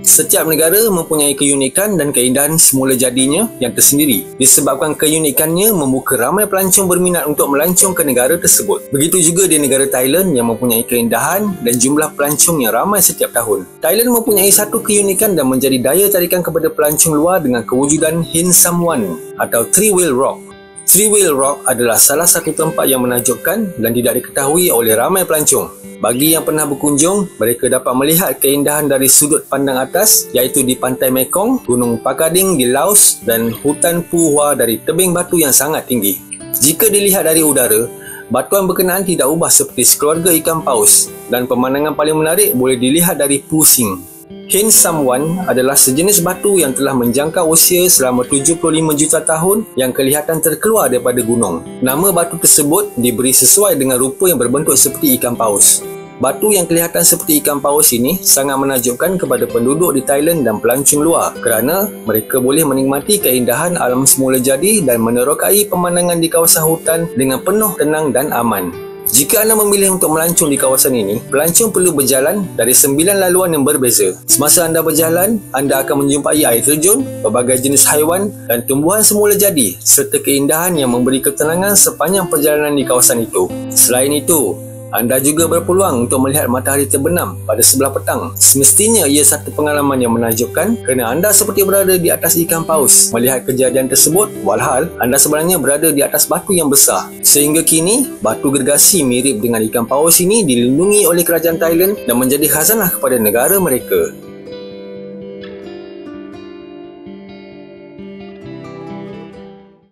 Setiap negara mempunyai keunikan dan keindahan semula jadinya yang tersendiri. Disebabkan keunikannya membuka ramai pelancong berminat untuk melancong ke negara tersebut. Begitu juga di negara Thailand yang mempunyai keindahan dan jumlah pelancong yang ramai setiap tahun. Thailand mempunyai satu keunikan dan menjadi daya tarikan kepada pelancong luar dengan kewujudan Hin Sam Wan atau Three Wheel Rock. Three Wheel Rock adalah salah satu tempat yang menakjubkan dan tidak diketahui oleh ramai pelancong. Bagi yang pernah berkunjung, mereka dapat melihat keindahan dari sudut pandang atas, iaitu di Pantai Mekong, Gunung Pakading di Laos dan hutan Phu Hoa dari tebing batu yang sangat tinggi. Jika dilihat dari udara, batuan berkenaan tidak ubah seperti sekeluarga ikan paus dan pemandangan paling menarik boleh dilihat dari Pu Sing. Hin Sam Wan adalah sejenis batu yang telah menjangkau usia selama 75 juta tahun yang kelihatan terkeluar daripada gunung. Nama batu tersebut diberi sesuai dengan rupa yang berbentuk seperti ikan paus. Batu yang kelihatan seperti ikan paus ini sangat menakjubkan kepada penduduk di Thailand dan pelancong luar kerana mereka boleh menikmati keindahan alam semula jadi dan menerokai pemandangan di kawasan hutan dengan penuh tenang dan aman. Jika anda memilih untuk melancong di kawasan ini, pelancong perlu berjalan dari 9 laluan yang berbeza. Semasa anda berjalan, anda akan menjumpai air terjun, pelbagai jenis haiwan dan tumbuhan semula jadi serta keindahan yang memberi ketenangan sepanjang perjalanan di kawasan itu. Selain itu, anda juga berpeluang untuk melihat matahari terbenam pada sebelah petang. Semestinya ia satu pengalaman yang menakjubkan kerana anda seperti berada di atas ikan paus. Melihat kejadian tersebut, walhal anda sebenarnya berada di atas batu yang besar. Sehingga kini, batu gergasi mirip dengan ikan paus ini dilindungi oleh kerajaan Thailand dan menjadi khazanah kepada negara mereka.